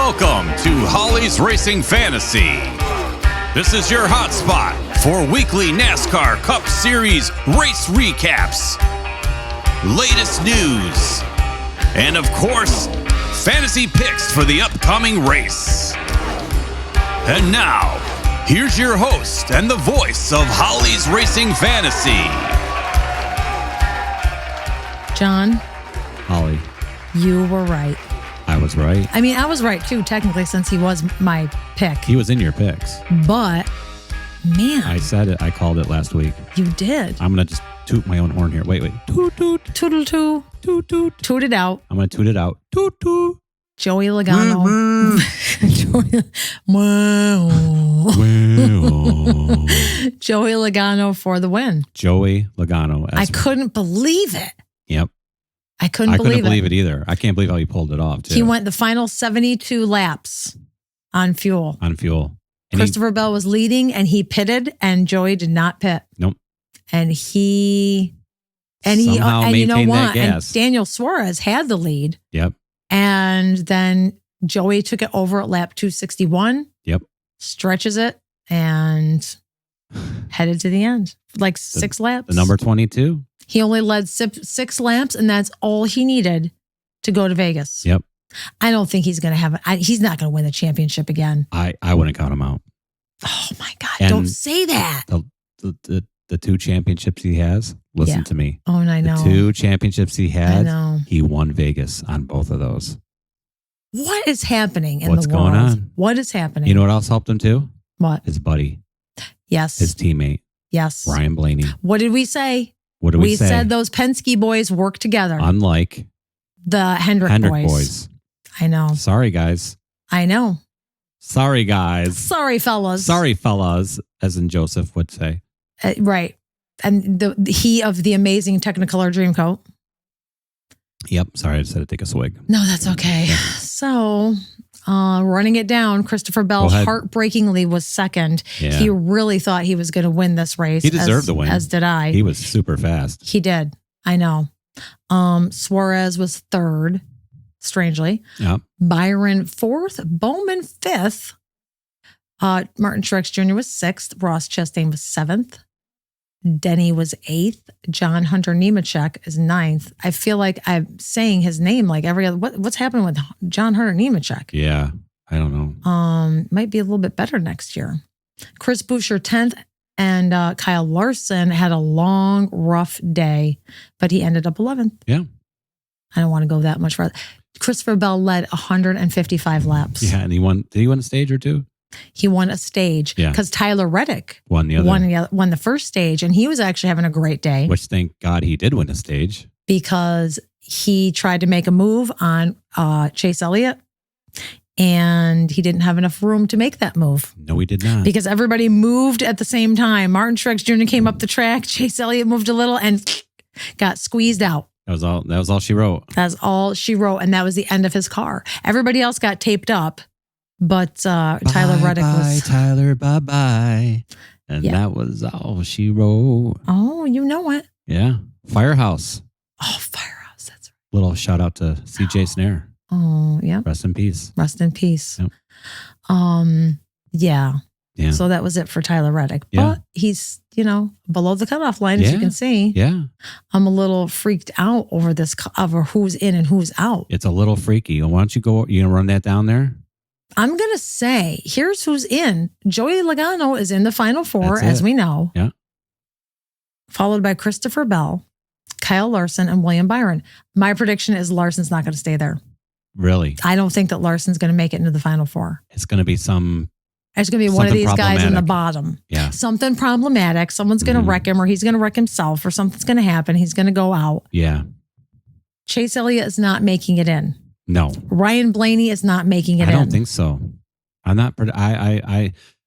Welcome to Holly's Racing Fantasy. This is your hotspot for weekly NASCAR Cup Series race recaps, latest news, and of course, fantasy picks for the upcoming race. And now, here's your host and the voice of Holly's Racing Fantasy. John. Holly. You were right. I was right. I mean, I was right too, technically, since he was my pick. He was in your picks. But, man. I said it. I called it last week. You did. I'm going to just toot my own horn here. Wait. Toot, toot. Toodle toot. Toot, toot. Toot it out. I'm going to toot it out. Toot, toot. Joey Logano. Joey Logano for the win. Joey Logano. I couldn't believe it. Yep. I couldn't believe it either. I can't believe how he pulled it off, too. He went the final 72 laps on fuel. And Christopher Bell was leading and he pitted and Joey did not pit. Nope. And you know what? And Daniel Suarez had the lead. Yep. And then Joey took it over at lap 261. Yep. Stretches it and headed to the end. Like 6 laps. The number 22. He only led 6 laps, and that's all he needed to go to Vegas. Yep. I don't think he's going to he's not going to win the championship again. I wouldn't count him out. Oh my God. And don't say that. The 2 championships he has, listen to me. Oh, and I know. The 2 championships he had, I know. He won Vegas on both of those. What is happening in What's the world? going on? What is happening? You know what else helped him too? What? His buddy. Yes. His teammate. Yes. Ryan Blaney. What did we say? What did we say? We said those Penske boys work together. Unlike the Hendrick boys. I know. Sorry, guys. I know. Sorry, guys. Sorry, fellas. Sorry, fellas, as in Joseph would say. Right. And he of the amazing Technicolor Dreamcoat. Yep. Sorry, I just had to take a swig. No, that's okay. Yeah. So, running it down, Christopher Bell heartbreakingly was second. Yeah. He really thought he was going to win this race. He deserved the win. As did I. He was super fast. He did. I know. Suarez was third, strangely. Yep. Byron fourth. Bowman fifth. Martin Truex Jr. was sixth. Ross Chastain was seventh. Denny was eighth. John Hunter Nemechek is ninth. I feel like I'm saying his name like every other. What's happening with John Hunter Nemechek? Yeah, I don't know. Might be a little bit better next year. Chris Buescher 10th, and Kyle Larson had a long, rough day, but he ended up 11th. Yeah, I don't want to go that much further. Christopher Bell led 155 laps. Yeah, and he won. Did he win a stage or 2? He won a stage because Tyler Reddick won the first stage, and he was actually having a great day. Which, thank God, he did win a stage because he tried to make a move on Chase Elliott, and he didn't have enough room to make that move. No, he did not. Because everybody moved at the same time. Martin Truex Jr. came up the track. Chase Elliott moved a little and got squeezed out. That was all she wrote. That's all she wrote, and that was the end of his car. Everybody else got taped up. But Tyler Reddick was... Tyler, bye-bye. And that was all she wrote. Oh, you know it. Yeah. Firehouse. Oh, Firehouse. That's right. Little shout out to CJ Snare. Oh, yeah. Rest in peace. Rest in peace. Yep. Yeah. Yeah. So that was it for Tyler Reddick. Yeah. But he's, below the cutoff line, as you can see. Yeah. I'm a little freaked out over who's in and who's out. It's a little freaky. Why don't you go, you going to run that down there? I'm going to say, here's who's in. Joey Logano is in the final 4, as we know. Yeah. Followed by Christopher Bell, Kyle Larson, and William Byron. My prediction is Larson's not going to stay there. Really? I don't think that Larson's going to make it into the final 4. It's going to be It's going to be one of these guys in the bottom. Yeah. Something problematic. Someone's going to wreck him, or he's going to wreck himself, or something's going to happen. He's going to go out. Yeah. Chase Elliott is not making it in. No. Ryan Blaney is not making it in. I don't think so. I'm not.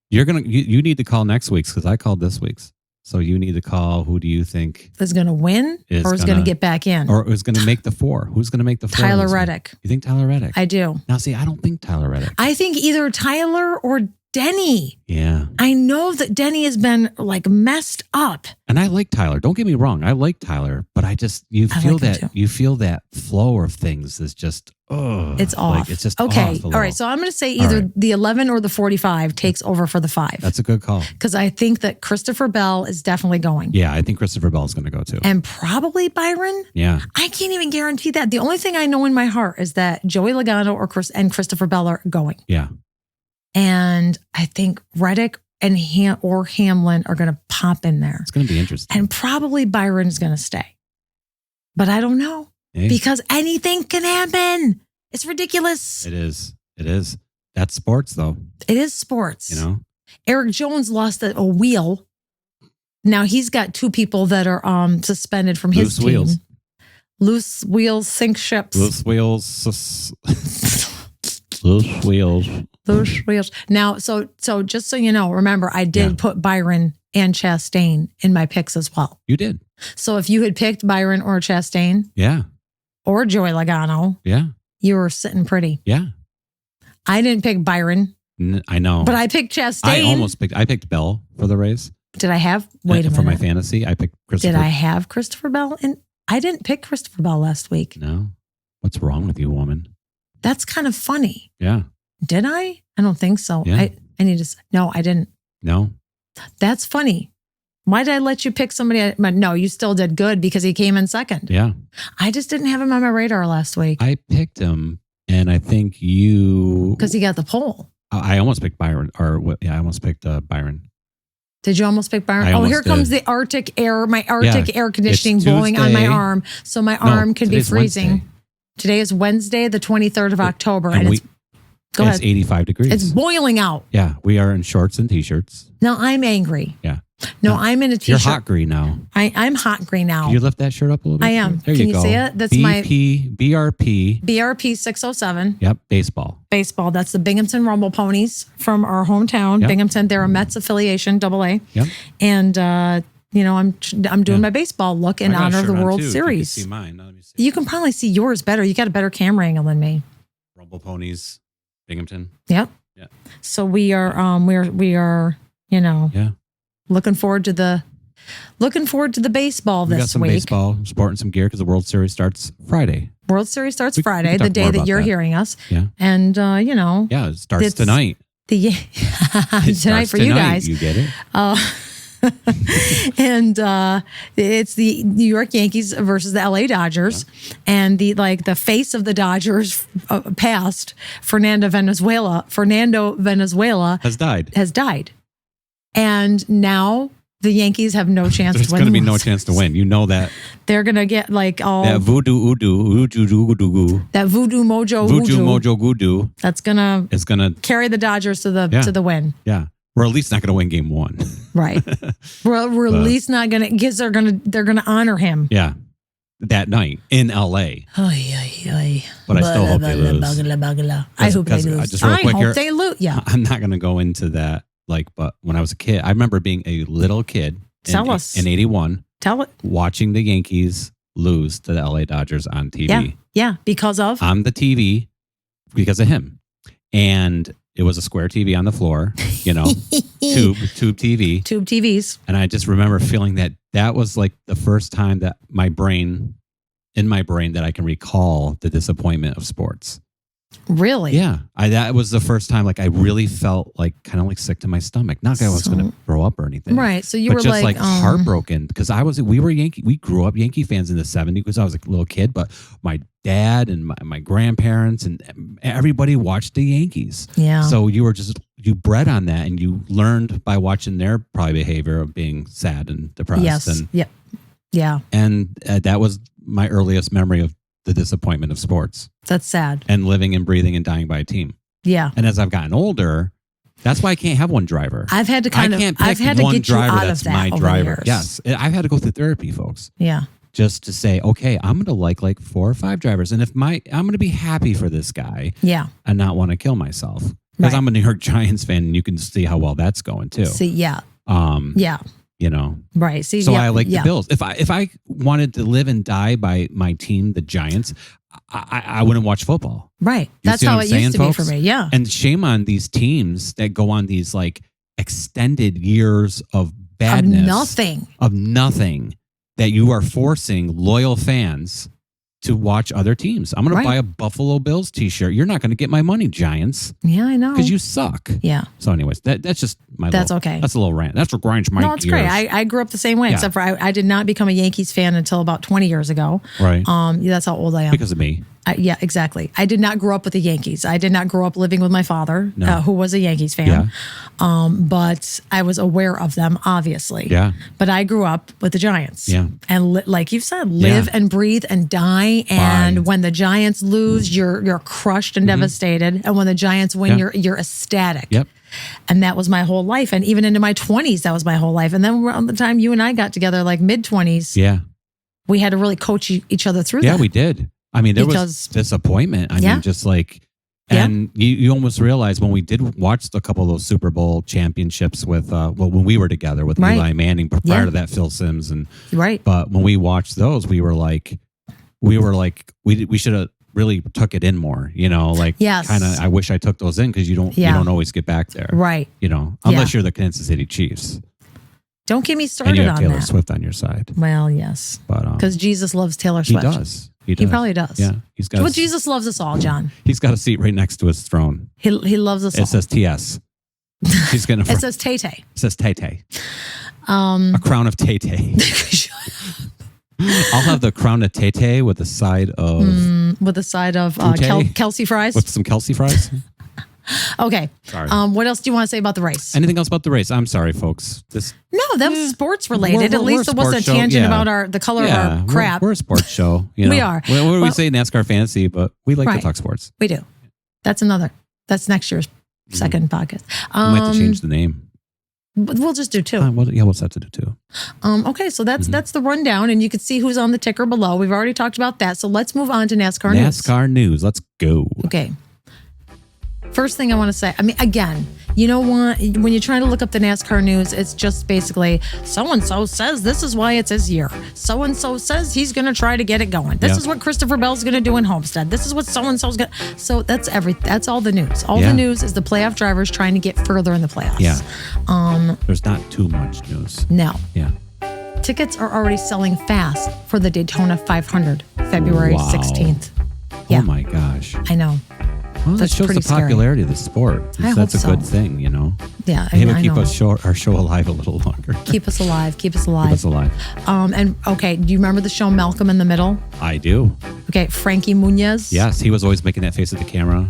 You need to call next week's because I called this week's. So you need to call. Who do you think is going to win or is going to get back in? Or is going to make the 4? Who's going to make the 4? Tyler Reddick. You think Tyler Reddick? I do. Now, see, I don't think Tyler Reddick. I think either Tyler or Denny. Yeah. I know that Denny has been like messed up. And I like Tyler. Don't get me wrong. I like Tyler, but I feel that flow of things is just, it's off. Like, it's just okay. off All right. So I'm going to say either the 11 or the 45 takes over for the 5. That's a good call. Because I think that Christopher Bell is definitely going. Yeah, I think Christopher Bell is going to go too. And probably Byron. Yeah. I can't even guarantee that. The only thing I know in my heart is that Joey Logano and Christopher Bell are going. Yeah. And I think Reddick and Hamlin are going to pop in there. It's going to be interesting. And probably Byron is going to stay. But I don't know. Hey. Because anything can happen. It's ridiculous. It is. That's sports, though. It is sports. You know? Eric Jones lost a wheel. Now he's got 2 people that are suspended from his team. Wheels. Loose wheels sink ships. Loose wheels. Loose wheels. Loose wheels. Now, so just so you know, remember, I did put Byron and Chastain in my picks as well. You did. So if you had picked Byron or Chastain, or Joey Logano, you were sitting pretty. Yeah. I didn't pick Byron. I know. But I picked Chastain. I picked Bell for the race. Did I have? Wait a minute. For my fantasy, I picked Christopher. Did I have Christopher Bell? And I didn't pick Christopher Bell last week. No. What's wrong with you, woman? That's kind of funny. Yeah. Did I? I don't think so. Yeah. I need to. No, I didn't. No. That's funny. Why did I let you pick somebody? No, you still did good because he came in second. Yeah. I just didn't have him on my radar last week. I picked him, and I think you... Because he got the pole. I almost picked Byron. I almost picked Byron. Did you almost pick Byron? Oh, here comes the Arctic air. My Arctic air conditioning blowing on my arm. So my arm can be freezing. Wednesday. Today is Wednesday, the 23rd of October. And go ahead. It's 85 degrees. It's boiling out. Yeah. We are in shorts and t-shirts. No, I'm angry. Yeah. No, I'm in a t-shirt. You're hot green now. I'm hot green now. Can you lift that shirt up a little bit? I am. There Can you go. See it? That's BRP 607. Yep. Baseball. That's the Binghamton Rumble Ponies from our hometown, Yep. Binghamton. They're a Mets affiliation, AA. Yep. And I'm doing my baseball look in honor of the World Series. You can see mine. Let me see. You can probably see yours better. You got a better camera angle than me. Rumble Ponies, Binghamton. Yep. Yeah. So we are looking forward to the baseball this week. We got some baseball, sporting some gear because the World Series starts Friday. World Series starts Friday, the day that you're hearing us. Yeah. And it starts tonight. Tonight for you guys. You get it. And it's the New York Yankees versus the LA Dodgers, and the face of the Dodgers past Fernando Venezuela has died. And now the Yankees have no chance to win. There's going to be no chance to win. You know that. Ththey're going to get that voodoo mojo voodoo. That's going to carry the Dodgers to the win. Yeah. We're at least not going to win game 1. Right. We're at least not going to, because they're going to honor him. Yeah. That night in LA. But I still hope they lose. I hope they lose. I hope they lose. Yeah. I'm not going to go into that. But when I was a kid, I remember being a little kid in 81. Tell it. Watching the Yankees lose to the LA Dodgers on TV. Yeah. Because of? On the TV because of him. And it was a square TV on the floor, tube TV. Tube TVs. And I just remember feeling that was like the first time that in my brain that I can recall the disappointment of sports. Really? Yeah. That was the first time I really felt kind of sick to my stomach. Not that I was going to throw up or anything. Right. So you were just heartbroken because we grew up Yankee fans in the 70s because I was a little kid, but my dad and my grandparents and everybody watched the Yankees. Yeah. So you bred on that and you learned by watching their probably behavior of being sad and depressed. Yes. And, yeah. And that was my earliest memory of the disappointment of sports. That's sad. And living and breathing and dying by a team. Yeah. And as I've gotten older, that's why I can't have one driver. I've had to I've had to get driver you out that's of that my driver. Yes. I've had to go through therapy, folks. Yeah. Just to say, okay, I'm going to like 4 or 5 drivers. And I'm going to be happy for this guy. Yeah. And not want to kill myself. Because I'm a New York Giants fan and you can see how well that's going too. See, yeah. Yeah. Right. See, so I like the Bills. If I wanted to live and die by my team, the Giants, I wouldn't watch football. Right. You That's see what how I'm it saying, used to folks? be for me. Yeah. And shame on these teams that go on these like extended years of badness, of nothing, that you are forcing loyal fans to watch other teams. I'm going to buy a Buffalo Bills t-shirt. You're not going to get my money, Giants. Yeah, I know. Because you suck. Yeah. So anyways, that's just my okay. That's a little rant. That's what grinds my No, it's gears. great. I grew up the same way, except for I did not become a Yankees fan until about 20 years ago. Right. That's how old I am. Because of me. Yeah, exactly. I did not grow up with the Yankees. I did not grow up living with my father, who was a Yankees fan. Yeah. But I was aware of them, obviously. Yeah. But I grew up with the Giants. Yeah. And like you've said, live and breathe and die. And when the Giants lose, you're crushed and devastated. And when the Giants win, you're ecstatic. Yep. And that was my whole life. And even into my 20s, that was my whole life. And then around the time you and I got together, like mid-20s, we had to really coach each other through that. Yeah, we did. I mean, there was disappointment. I mean, just like, and you almost realize when we did watch a couple of those Super Bowl championships with, when we were together with Eli Manning, but prior to that, Phil Simms. And but when we watched those, we were like, we should have really took it in more, kind of, I wish I took those in because you don't always get back there. Right. Unless you're the Kansas City Chiefs. Don't get me started and you have on Taylor that. Swift on your side. Well, yes. But because Jesus loves Taylor Swift. He does. He probably does. Yeah. He's got. But Jesus loves us all, John. He's got a seat right next to his throne. He loves us all. It says TS. He's gonna. It says Tay Tay. It says Tay Tay. A crown of Tay Tay. I'll have the crown of Tay Tay with a side of Kelsey fries. With some Kelsey fries. Okay. Sorry. What else do you want to say about the race? Anything else about the race? I'm sorry, folks. No, that was sports related. At least it wasn't a tangent about the color of our crap. We're a sports show. We are. What do we say? NASCAR fantasy, but we like to talk sports. We do. That's next year's second podcast. We might have to change the name. But we'll just do two. We'll set to do two. Okay, so that's the rundown, and you can see who's on the ticker below. We've already talked about that, so let's move on to NASCAR news. NASCAR news. Let's go. Okay. First thing I want to say, I mean, again, you know what? When you're trying to look up the NASCAR news, it's just basically so-and-so says this is why it's his year. So-and-so says he's going to try to get it going. This is what Christopher Bell's going to do in Homestead. This is what so-and-so's going to... So that's all the news. All the news is the playoff drivers trying to get further in the playoffs. Yeah. There's not too much news. No. Yeah. Tickets are already selling fast for the Daytona 500, February 16th. Yeah. Oh my gosh. I know. Well, that shows the popularity of the sport. That's a good thing, Yeah, maybe keep our show alive a little longer. Keep us alive. Keep us alive. Keep us alive. And okay, do you remember the show Malcolm in the Middle? I do. Okay, Frankie Muniz. Yes, he was always making that face at the camera.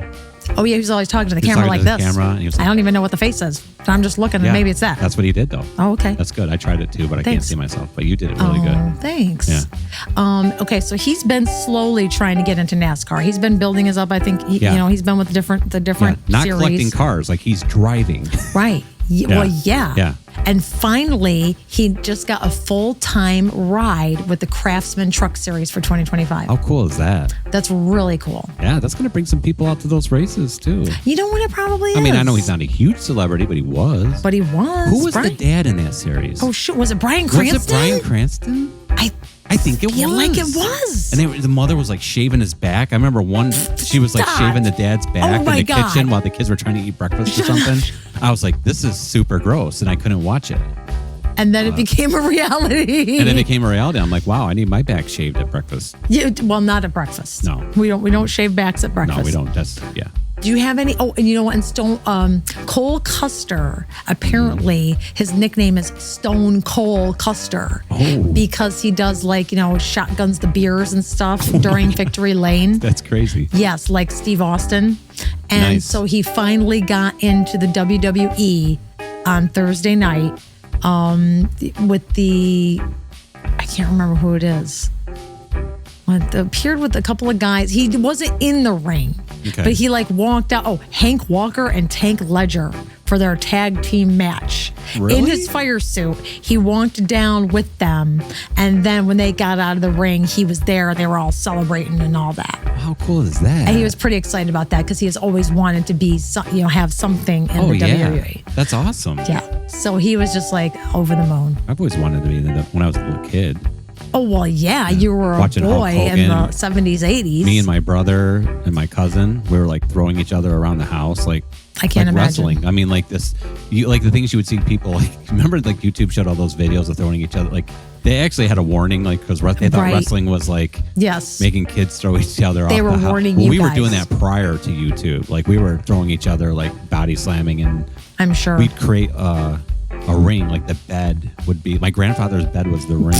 Oh yeah, he was always talking to the camera like this. I don't even know what the face is. I'm just looking, and maybe it's that. That's what he did, though. Oh, okay. That's good. I tried it too, but I can't see myself. But you did it really good. Thanks. Yeah. Okay, so he's been slowly trying to get into NASCAR. He's been building his up. I think he's been with the different not series. collecting cars, like he's driving. Right. Well, yeah. Yeah. And finally, he just got a full-time ride with the Craftsman Truck Series for 2025. How cool is that? That's really cool. Yeah, that's going to bring some people out to those races, too. You know what? It probably is. I mean, I know he's not a huge celebrity, but he was. Who was the dad in that series? Oh, shoot. Was it Bryan Cranston? Was it Bryan Cranston? I think it was. feel like it was. And the mother was like shaving his back. I remember she was like shaving the dad's back in the kitchen while the kids were trying to eat breakfast or something. I was like, this is super gross, and I couldn't watch it. And then it became a reality. And it became a reality. I'm like, wow, I need my back shaved at breakfast. Yeah, well, not at breakfast. No. We don't shave backs at breakfast. No, we don't. That's, Do you have any? Oh, and you know what? And Cole Custer, apparently his nickname is Stone Cold Custer. Oh. Because he does shotguns the beers and stuff during Victory Lane. That's crazy. Yes, like Steve Austin. And so he finally got into the WWE on Thursday night with I can't remember who it is. Appeared with a couple of guys. He wasn't in the ring, but he walked out. Oh, Hank Walker and Tank Ledger for their tag team match. Really? In his fire suit, he walked down with them, and then when they got out of the ring, he was there. They were all celebrating and all that. How cool is that? And he was pretty excited about that because he has always wanted to be, have something in the WWE. That's awesome. Yeah. So he was just over the moon. I've always wanted to be in when I was a little kid. Oh, well, yeah. You were a Watching boy in the 70s, 80s. Me and my brother and my cousin, we were like throwing each other around the house, like I can't imagine. Wrestling. I mean, like this, like the things you would see people like. Remember, like YouTube showed all those videos of throwing each other. Like they actually had a warning, like because they thought wrestling was like making kids throw each other off the house. They were warning you guys. We were doing that prior to YouTube. Like we were throwing each other, like body slamming, and I'm sure we'd create a ring. Like the bed would be my grandfather's bed was the ring.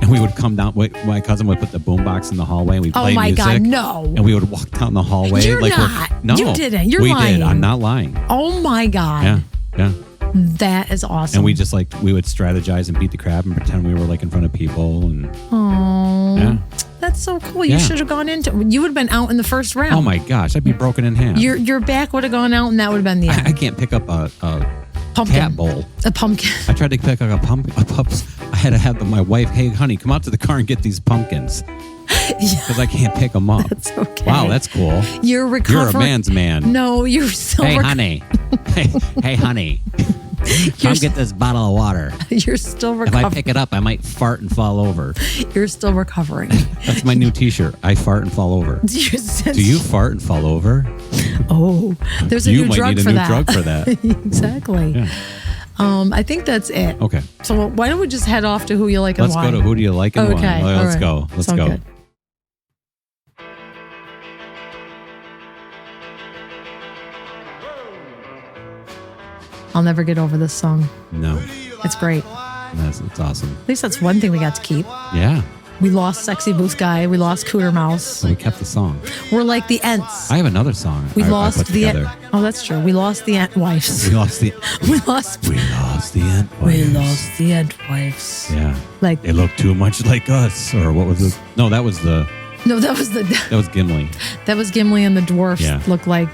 And we would come down. My cousin would put the boombox in the hallway, and we'd play music. Oh my God, no! And we would walk down the hallway. You're not. No, you didn't. You're lying. We did. I'm not lying. Oh my God. Yeah. That is awesome. And we just we would strategize and beat the crap and pretend we were like in front of people. And yeah, that's so cool. You should have gone into. You would have been out in the first round. Oh my gosh, I'd be broken in half. Your back would have gone out, and that would have been the end. I can't pick up a pumpkin. Cat bowl. A pumpkin. I tried to pick up I had to have my wife, hey, honey, come out to the car and get these pumpkins. Because I can't pick them up. That's okay. Wow, that's cool. You're recovering. You're a man's man. No, you're still Hey, honey. hey, honey. Come get this bottle of water. You're still recovering. If I pick it up, I might fart and fall over. You're still recovering. That's my new t-shirt. I fart and fall over. Do you fart and fall over? Oh, there's a new drug for that. You might need a new drug for that. Exactly. Yeah. I think that's it. Okay. So why don't we just head off to who you like and why? Let's go to who do you like and why. Okay. Let's go. Let's go. Good. I'll never get over this song. No. It's great. It's awesome. At least that's one thing we got to keep. Yeah. We lost Sexy Booth Guy. We lost Cooter Mouse. But we kept the song. We're like the Ents. I have another song. We lost put together. Oh, that's true. We lost the Ent wives. We lost the Ent wives. Yeah. Like they look too much like us. Or what was it? No, that was Gimli. That was Gimli, and the dwarfs look like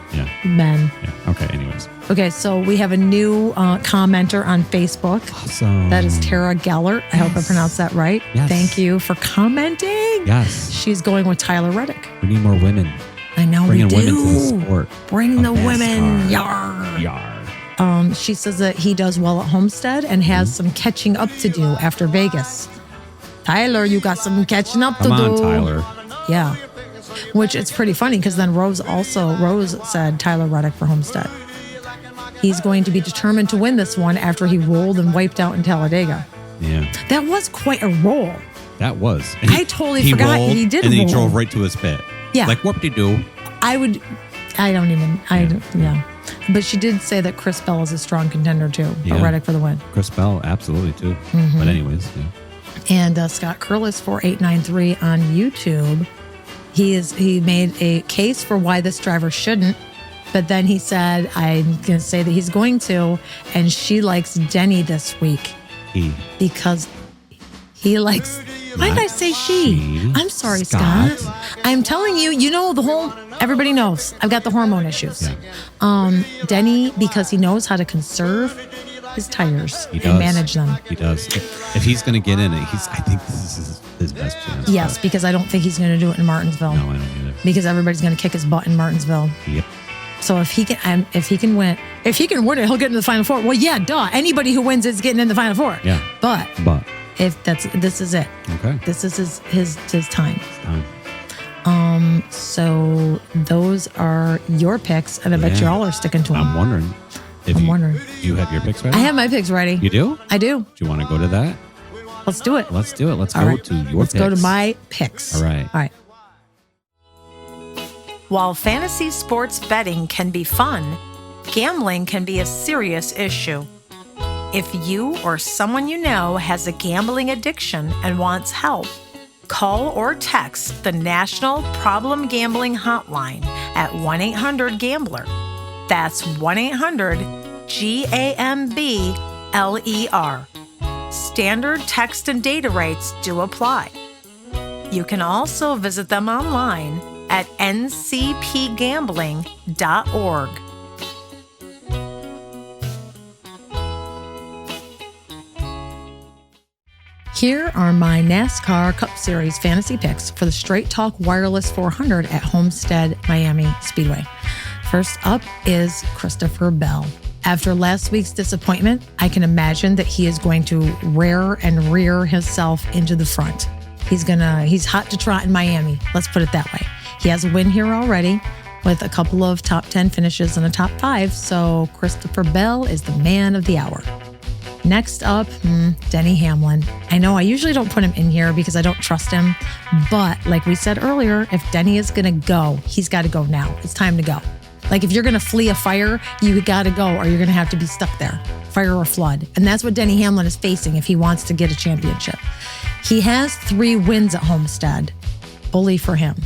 men. Yeah. Okay, anyways. Okay, so we have a new commenter on Facebook. Awesome. That is Tara Gellert. I hope I pronounced that right. Yes. Thank you for commenting. Yes. She's going with Tyler Reddick. We need more women. I know we do. Bringing women to the sport. Bring the NASCAR. women. Yar. She says that he does well at Homestead and has some catching up to do after Vegas. Tyler, you got some catching up to do. Come on, Tyler. Yeah. Which it's pretty funny because then Rose said Tyler Reddick for Homestead. He's going to be determined to win this one after he rolled and wiped out in Talladega. Yeah. That was quite a roll. That was. I totally forgot he did and then roll. He drove right to his pit. Yeah. Like, whoop-de-doo. Yeah. But she did say that Chris Bell is a strong contender too. But Reddick for the win. Chris Bell, absolutely too. Mm-hmm. But anyways, yeah. And Scott Curlis 4893 on YouTube. He made a case for why this driver shouldn't. But then he said, I'm going to say that he's going to, and she likes Denny this week. Because he likes, why did I say she? I'm sorry, Scott. I'm telling you, everybody knows I've got the hormone issues. Yeah. Denny, because he knows how to conserve his tires and manage them. He does. If he's going to get in it, I think this is his best chance. Yes, because I don't think he's going to do it in Martinsville. No, I don't either. Because everybody's going to kick his butt in Martinsville. Yep. So if he can win it, he'll get into the Final Four. Well, yeah, duh. Anybody who wins is getting in the Final Four. Yeah. But this is it. Okay. This is his time. It's time. So those are your picks, and I bet you all are sticking to them. I'm wondering. Do you have your picks ready? I have my picks ready. You do? I do. Do you want to go to that? Let's do it. Let's go to your Let's picks. go to my picks. All right. While fantasy sports betting can be fun, gambling can be a serious issue. If you or someone you know has a gambling addiction and wants help, call or text the National Problem Gambling Hotline at 1-800-GAMBLER. That's 1-800-GAMBLER. Standard text and data rates do apply. You can also visit them online at ncpgambling.org. Here are my NASCAR Cup Series fantasy picks for the Straight Talk Wireless 400 at Homestead-Miami Speedway. First up is Christopher Bell. After last week's disappointment, I can imagine that he is going to rear himself into the front. He's hot to trot in Miami. Let's put it that way. He has a win here already with a couple of top 10 finishes and a top 5. So Christopher Bell is the man of the hour. Next up, Denny Hamlin. I know I usually don't put him in here because I don't trust him. But like we said earlier, if Denny is going to go, he's got to go now. It's time to go. Like if you're going to flee a fire, you got to go or you're going to have to be stuck there. Fire or flood. And that's what Denny Hamlin is facing if he wants to get a championship. He has 3 wins at Homestead. Bully for him.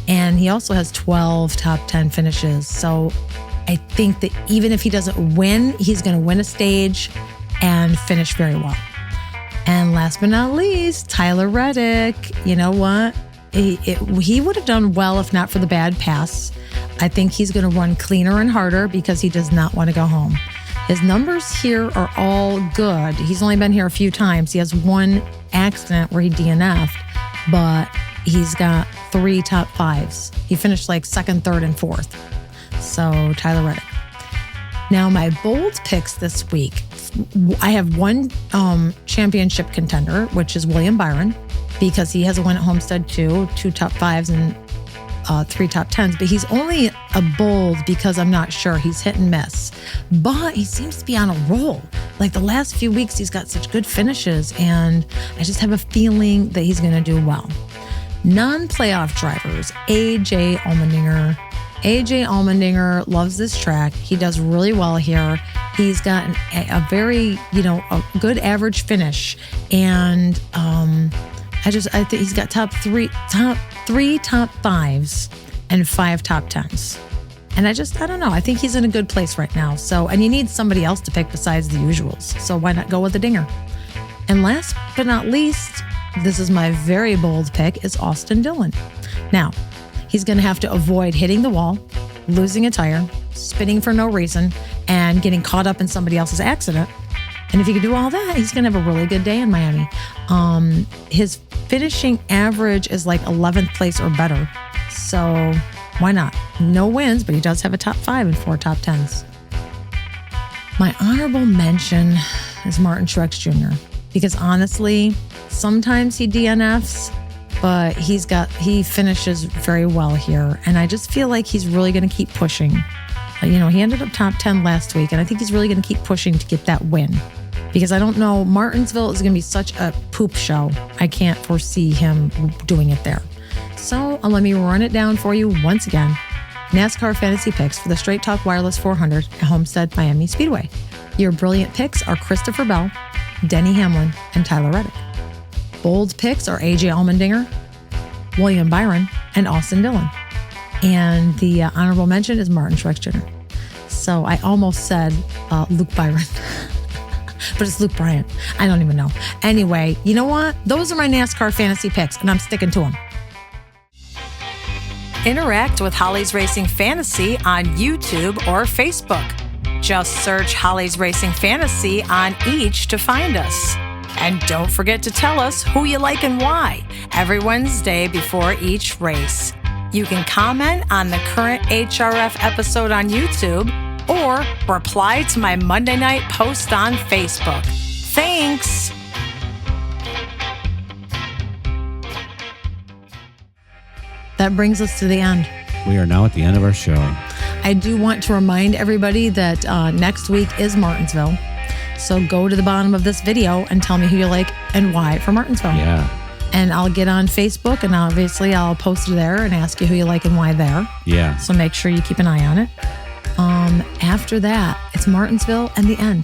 And he also has 12 top 10 finishes. So I think that even if he doesn't win, he's going to win a stage and finish very well. And last but not least, Tyler Reddick. You know what? He would have done well if not for the bad pass. I think he's going to run cleaner and harder because he does not want to go home. His numbers here are all good. He's only been here a few times. He has 1 accident where he DNF'd, but he's got 3 top 5s. He finished like 2nd, 3rd, and 4th. So Tyler Reddick. Now my bold picks this week. I have 1 championship contender, which is William Byron, because he has a win at Homestead too, 2 top 5s and 3 top 10s. But he's only a bold because I'm not sure. He's hit and miss. But he seems to be on a roll. Like the last few weeks, he's got such good finishes, and I just have a feeling that he's going to do well. Non-playoff drivers, AJ Allmendinger. AJ Allmendinger loves this track. He does really well here. He's got a very, a good average finish. And I think he's got top 3 top 5s and 5 top 10s. And I don't know. I think he's in a good place right now. So, and you need somebody else to pick besides the usuals. So why not go with the Dinger? And last but not least, this is my very bold pick, is Austin Dillon. Now, he's going to have to avoid hitting the wall, losing a tire, spinning for no reason, and getting caught up in somebody else's accident. And if he can do all that, he's going to have a really good day in Miami. His finishing average is like 11th place or better. So why not? No wins, but he does have a top 5 and 4 top 10s. My honorable mention is Martin Truex Jr. Because honestly, sometimes he DNFs, but he finishes very well here. And I just feel like he's really going to keep pushing. He ended up top 10 last week, and I think he's really going to keep pushing to get that win. Because I don't know, Martinsville is going to be such a poop show. I can't foresee him doing it there. So let me run it down for you once again. NASCAR Fantasy Picks for the Straight Talk Wireless 400 at Homestead-Miami Speedway. Your brilliant picks are Christopher Bell, Denny Hamlin, and Tyler Reddick. Bold picks are AJ Allmendinger, William Byron, and Austin Dillon. And the honorable mention is Martin Truex Jr. So I almost said Luke Byron, but it's Luke Bryant. I don't even know. Anyway, you know what? Those are my NASCAR fantasy picks, and I'm sticking to them. Interact with Holly's Racing Fantasy on YouTube or Facebook. Just search Holly's Racing Fantasy on each to find us. And don't forget to tell us who you like and why every Wednesday before each race. You can comment on the current HRF episode on YouTube or reply to my Monday night post on Facebook. Thanks! That brings us to the end. We are now at the end of our show. I do want to remind everybody that next week is Martinsville. So go to the bottom of this video and tell me who you like and why for Martinsville. Yeah. And I'll get on Facebook, and obviously I'll post it there and ask you who you like and why there. Yeah. So make sure you keep an eye on it. After that, it's Martinsville and the end.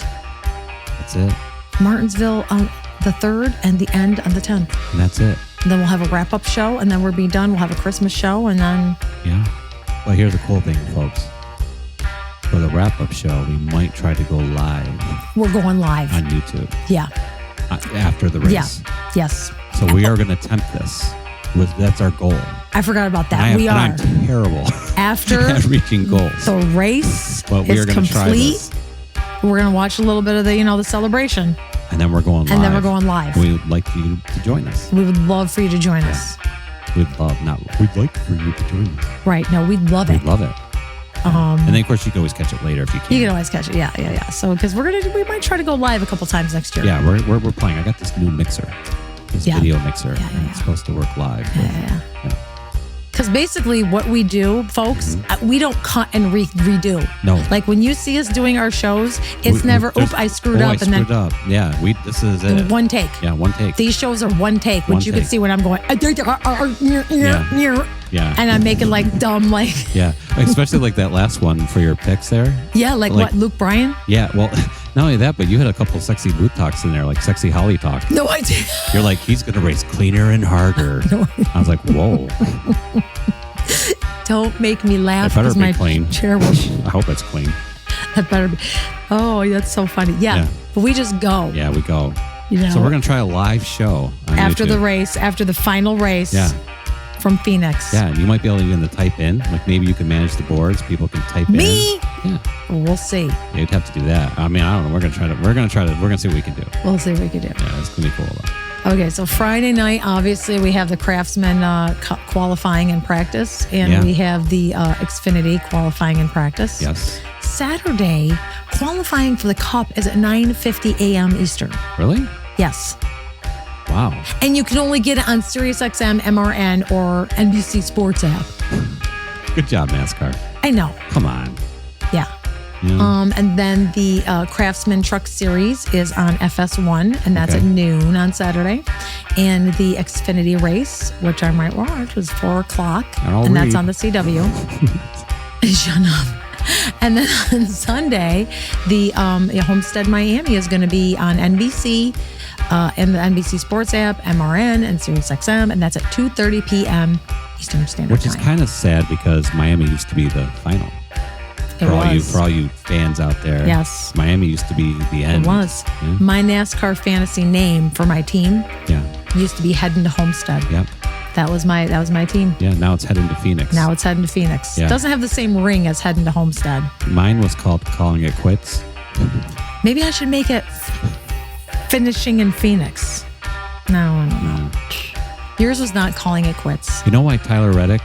That's it. Martinsville on the 3rd and the end on the 10th. And that's it. And then we'll have a wrap-up show, and then we'll be done. We'll have a Christmas show, and then... Yeah. Well, here's the cool thing, folks. For the wrap-up show, we might try to go live. We're going live. On YouTube. Yeah. After the race. Yeah. Yes. So we are going to attempt this. That's our goal. I forgot about that. We are. I'm terrible after at reaching goals. The race but we is are going to try this. We're going to watch a little bit of the celebration. And then we're going live. We would like you to join us. We would love for you to join us. We'd like for you to join us. Right. No, we'd love it. We'd love it. And then, of course, you can always catch it later if you can. You can always catch it. Yeah. So, because we might try to go live a couple times next year. Yeah, we're playing. I got this new mixer. This video mixer. It's supposed to work live. Yeah. Because basically what we do, folks, we don't cut and redo. No. Like when you see us doing our shows, it's never, I screwed up. Yeah, this is it. One take. Yeah, one take. These shows are one take, which you can see when I'm going, yeah. And I'm making like dumb, like. Yeah, especially like that last one for your picks there. Yeah, like what, Luke Bryan? Yeah, well, not only that, but you had a couple sexy boot talks in there, like sexy Holly talk. No, I did. You're like, he's going to race cleaner and harder. No, I was like, whoa. Don't make me laugh. It better be my clean. Chair will I hope it's clean. That better be. Oh, that's so funny. Yeah. But we just go. Yeah, we go. You know, so we're going to try a live show on after YouTube. the race, after the final race. Yeah. From Phoenix. Yeah, and you might be able to even type in. Like maybe you can manage the boards. People can type in. Me? Yeah. We'll see. Yeah, you'd have to do that. I mean, I don't know. We're gonna see what we can do. We'll see what we can do. Yeah, it's gonna be cool though. Okay, so Friday night, obviously, we have the Craftsman qualifying in practice, and we have the Xfinity qualifying in practice. Yes. Saturday, qualifying for the Cup is at 9:50 a.m. Eastern. Really? Yes. Wow. And you can only get it on SiriusXM, MRN, or NBC Sports app. Good job, NASCAR. I know. Come on. Yeah. And then the Craftsman Truck Series is on FS1, and that's at noon on Saturday. And the Xfinity race, which I might watch, was 4 o'clock, and that's on the CW. Shut up. And then on Sunday, the Homestead-Miami is going to be on NBC, and the NBC Sports app, MRN, and SiriusXM, and that's at 2:30 p.m. Eastern Standard Time. Which is kind of sad because Miami used to be the final. For all you fans out there. Yes. Miami used to be the end. It was. Yeah. My NASCAR fantasy name for my team used to be Heading to Homestead. Yep. That was my team. Yeah, now it's heading to Phoenix. Now it's heading to Phoenix. Yeah. It doesn't have the same ring as Heading to Homestead. Mine was called Calling It Quits. Maybe I should make it Finishing in Phoenix. No, I don't know. Yours was not Calling It Quits. You know why Tyler Reddick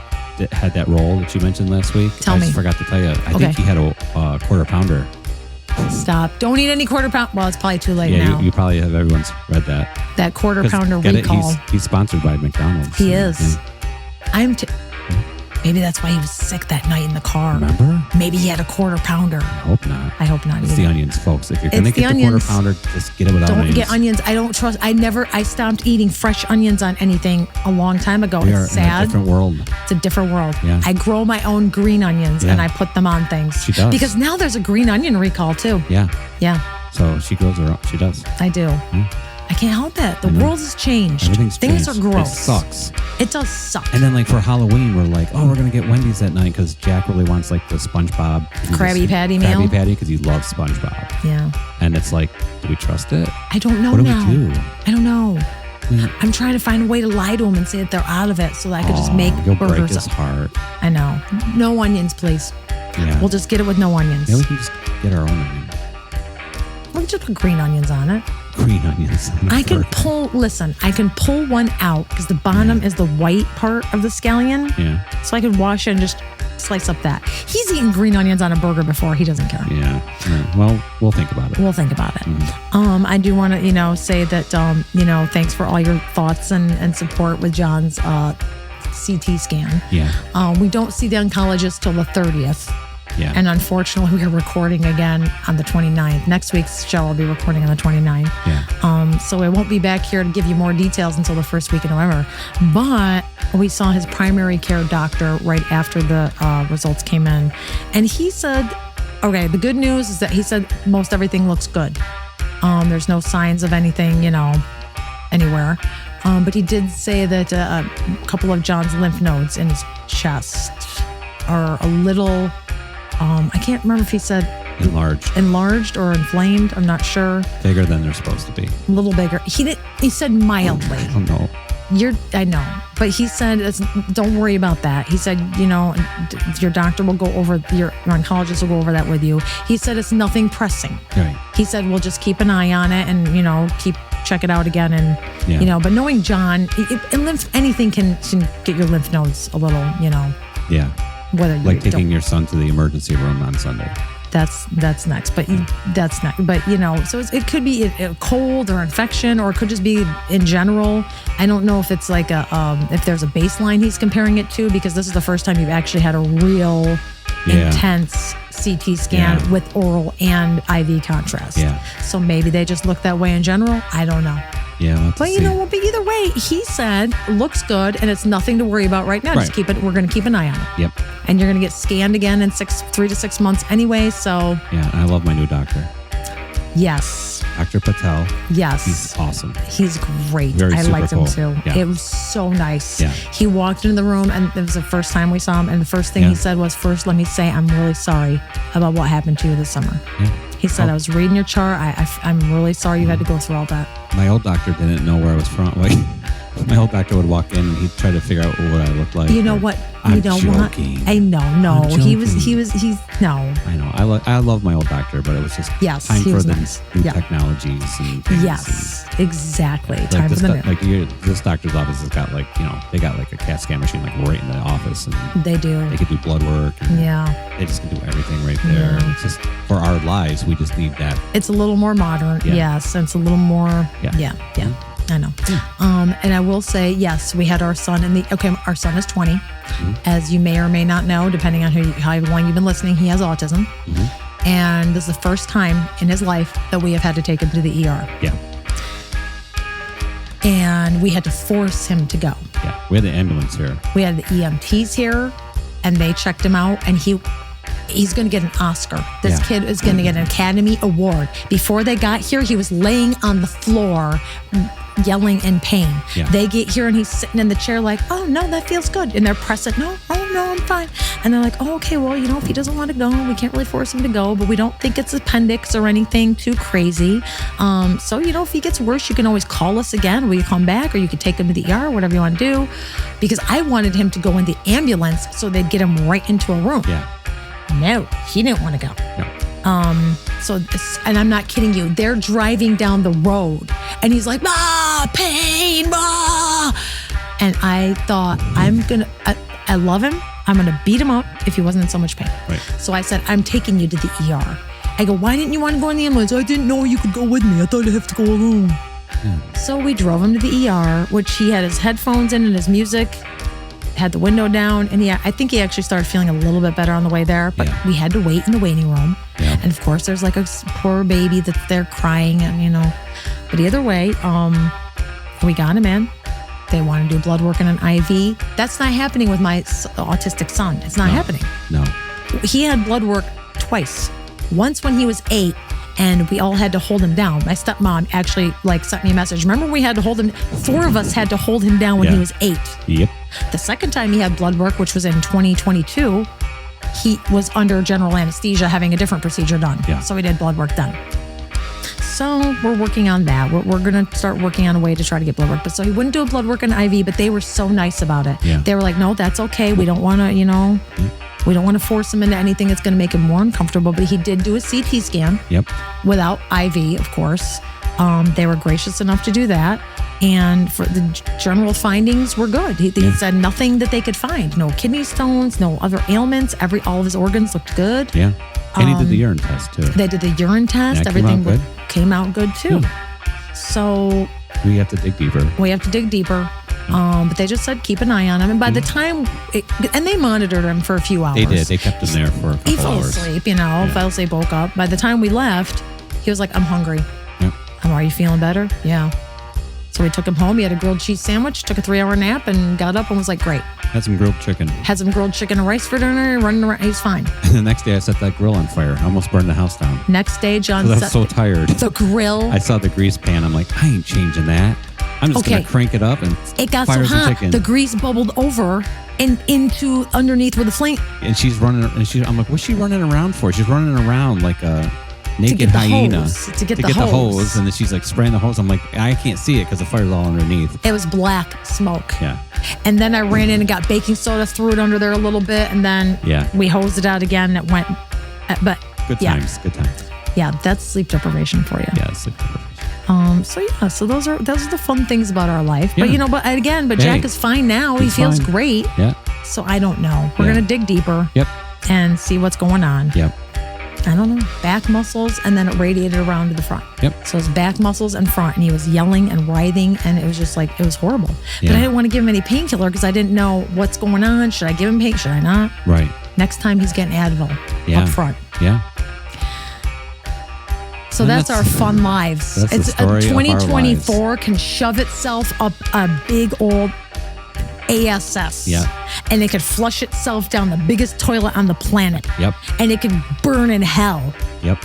had that role that you mentioned last week? Tell me. I forgot to tell you. I think he had a quarter pounder. Stop. Don't eat any quarter pound. Well, it's probably too late now. You probably have everyone's read that. That quarter pounder recall. He's sponsored by McDonald's. He is. Maybe that's why he was sick that night in the car. Remember? Maybe he had a quarter pounder. I hope not. I hope not. It's the onions, folks. If you're going to get the quarter pounder, just get it without onions. Don't get onions. I don't trust. I stopped eating fresh onions on anything a long time ago. It's sad. In a different world. It's a different world. Yeah. I grow my own green onions and I put them on things. She does. Because now there's a green onion recall too. Yeah. Yeah. So she grows her own. She does. I do. I can't help it. The world has changed. Things changed. Are gross. It sucks. It does suck. And then like for Halloween, we're like, we're going to get Wendy's that night because Jack really wants like the SpongeBob. Krabby Patty meal. Krabby Patty because he loves SpongeBob. Yeah. And it's like, do we trust it? I don't know now. What do we do? I don't know. I'm trying to find a way to lie to him and say that they're out of it so that I could just make you'll burgers. Break his heart. I know. No onions, please. Yeah. We'll just get it with no onions. Yeah, we can just get our own onion. We'll just put green onions on it. Green onions. I can pull one out because the bottom is the white part of the scallion. Yeah. So I could wash it and just slice up that. He's eaten green onions on a burger before. He doesn't care. Yeah. Well, we'll think about it. We'll think about it. I do want to, say that, thanks for all your thoughts and support with John's CT scan. Yeah. We don't see the oncologist till the 30th. Yeah. And unfortunately, we are recording again on the 29th. Next week's show will be recording on the 29th. Yeah. So I won't be back here to give you more details until the first week in November. But we saw his primary care doctor right after the results came in. And he said, the good news is that he said most everything looks good. There's no signs of anything, anywhere. But he did say that a couple of John's lymph nodes in his chest are a little... I can't remember if he said enlarged or inflamed. I'm not sure. Bigger than they're supposed to be. A little bigger. He said mildly. I don't know. I know, but he said, don't worry about that. He said, your doctor will go over, your oncologist will go over that with you. He said it's nothing pressing. Right. He said we'll just keep an eye on it and check it out again and But knowing John, anything can get your lymph nodes a little, Yeah. Whether like taking your son to the emergency room on Sunday. That's next. But that's next. But so it could be a cold or infection, or it could just be in general. I don't know if it's like if there's a baseline he's comparing it to, because this is the first time you've actually had a real intense CT scan with oral and IV contrast. Yeah. So maybe they just look that way in general. I don't know. Yeah. But you know what? But either way, he said looks good and it's nothing to worry about right now. Just keep it. We're going to keep an eye on it. Yep. And you're going to get scanned again in 3 to 6 months anyway. So yeah, I love my new doctor. Yes. Dr. Patel. Yes. He's awesome. He's great. I liked him too. Yeah. It was so nice. Yeah. He walked into the room and it was the first time we saw him. And the first thing he said was, first, let me say, I'm really sorry about what happened to you this summer. Yeah. He said, I was reading your chart. I'm really sorry you had to go through all that. My old doctor didn't know where I was from. Like, my old doctor would walk in and he'd try to figure out what I looked like. You know what? I'm joking. I know. No, he's no. I know. I love my old doctor, but it was just time for the new technologies and things. Yes, exactly. Like time for the new. Like this doctor's office has got they got like a CAT scan machine like right in the office, and they do. They could do blood work. And they just can do everything right there. Yeah. It's just for our lives, we just need that. It's a little more modern. Yeah. Yes, and it's a little more. Yeah. I know. And I will say, yes, we had our son our son is 20. Mm-hmm. As you may or may not know, depending on how long you've been listening, he has autism. Mm-hmm. And this is the first time in his life that we have had to take him to the ER. Yeah. And we had to force him to go. Yeah. We had the ambulance here. We had the EMTs here, and they checked him out, and he's going to get an Oscar. This kid is going to get an Academy Award. Before they got here, he was laying on the floor yelling in pain. Yeah. They get here and he's sitting in the chair like, oh, no, that feels good. And they're pressing, no, I'm fine. And they're like, oh, okay, well, if he doesn't want to go, we can't really force him to go, but we don't think it's appendix or anything too crazy. So, if he gets worse, you can always call us again. Will you come back? Or you could take him to the ER, whatever you want to do. Because I wanted him to go in the ambulance so they'd get him right into a room. Yeah. No, he didn't want to go. No. And I'm not kidding you. They're driving down the road and he's like, pain, And I thought, I love him. I'm going to beat him up if he wasn't in so much pain. Right. So I said, I'm taking you to the ER. I go, why didn't you want to go in the ambulance? I didn't know you could go with me. I thought I'd have to go alone. Yeah. So we drove him to the ER, which he had his headphones in and his music, had the window down, and I think he actually started feeling a little bit better on the way there, but we had to wait in the waiting room. Yeah. And of course there's like a poor baby that's there crying, and but either way, we got him in. They want to do blood work and an IV. That's not happening with my autistic son. It's not happening. No. He had blood work twice. Once when he was 8, and we all had to hold him down. My stepmom actually sent me a message. Remember, we had to hold him. 4 of us had to hold him down when he was 8. Yep. The second time he had blood work, which was in 2022, he was under general anesthesia having a different procedure done. Yeah. So we did blood work then. So we're working on that. We're going to start working on a way to try to get blood work. But so he wouldn't do a blood work and IV, but they were so nice about it. Yeah. They were like, no, that's okay. We don't want to, we don't want to force him into anything that's going to make him more uncomfortable. But he did do a CT scan. Yep. Without IV, of course. They were gracious enough to do that. And for the general findings were good. He said nothing that they could find. No kidney stones, no other ailments. All of his organs looked good. Yeah. And he did the urine test too. They did the urine test. Everything came out good too. Yeah. So we have to dig deeper. But they just said keep an eye on him. And by the time, and they monitored him for a few hours. They did. They kept him there for a couple hours. He fell asleep, fell asleep, woke up. By the time we left, he was like, I'm hungry. Yep. Are you feeling better? Yeah. So we took him home. He had a grilled cheese sandwich, took a 3-hour nap, and got up and was like, great. Had some grilled chicken and rice for dinner, running around. He's fine. And the next day I set that grill on fire. I almost burned the house down. Next day, John I was so tired. The grill. I saw the grease pan. I'm like, I ain't changing that. I'm just going to crank it up and it got so hot. The grease bubbled over and into underneath where the flame. And she's running, I'm like, what's she running around for? She's running around like a naked hyena to get the hose. And then she's like spraying the hose. I'm like, I can't see it because the fire's all underneath. It was black smoke. Yeah. And then I ran in and got baking soda, threw it under there a little bit, and then we hosed it out again. It went, but good times. Yeah, that's sleep deprivation for you. Yeah, sleep deprivation. So those are the fun things about our life. Yeah. But Jack is fine now. He feels great. Yeah. So I don't know. We're gonna dig deeper. Yep. And see what's going on. Yep. I don't know, back muscles, and then it radiated around to the front. Yep. So his back muscles and front, and he was yelling and writhing, and it was just like, it was horrible. Yeah. But I didn't want to give him any painkiller because I didn't know what's going on. Should I give him pain? Should I not? Right. Next time he's getting Advil up front. Yeah. So that's our fun lives. That's it's the story of our 2024 can shove itself up a big old ASS. Yeah. And it could flush itself down the biggest toilet on the planet. Yep. And it can burn in hell. Yep.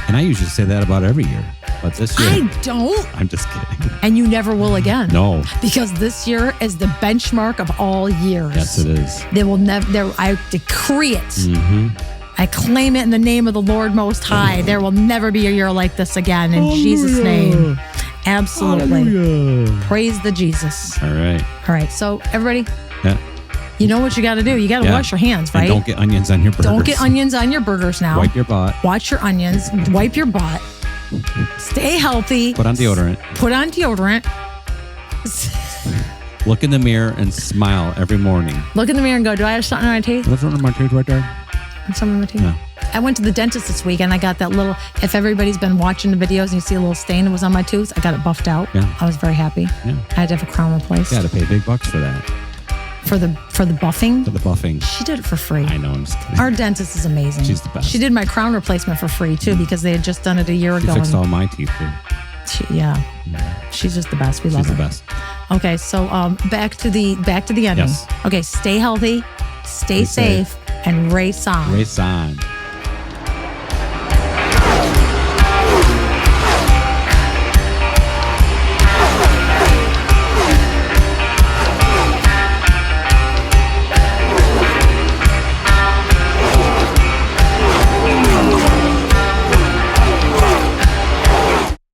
And I usually say that about every year. But this year, I don't. I'm just kidding. And you never will again. No. Because this year is the benchmark of all years. Yes, it is. They will never, I decree it. Mm-hmm. I claim it in the name of the Lord Most High. There will never be a year like this again in Jesus' name. Absolutely. Hallelujah. Praise the Jesus. All right. All right. So everybody, Yeah. you know what you got to do. You got to wash your hands, right? And don't get onions on your burgers. Don't get onions on your burgers now. Wipe your butt. Watch your onions. Wipe your butt. Stay healthy. Put on deodorant. Put on deodorant. Look in the mirror and smile every morning. Look in the mirror and go, do I have something on my teeth? What's wrong with my teeth right there? Something on my teeth? Yeah. I went to the dentist this week and I got that little, if everybody's been watching the videos and you see a little stain that was on my tooth, I got it buffed out. Yeah. I was very happy. Yeah. I had to have a crown replaced. You got to pay big bucks for that. For the buffing? For the buffing. She did it for free. I know. I'm just kidding. Our dentist is amazing. She's the best. She did my crown replacement for free too because they had just done it a year She ago. fixed all my teeth too. She's just the best. We love She's her. the best. Okay, so back to the ending. Yes. Okay, stay healthy, stay safe, and race on. Race on.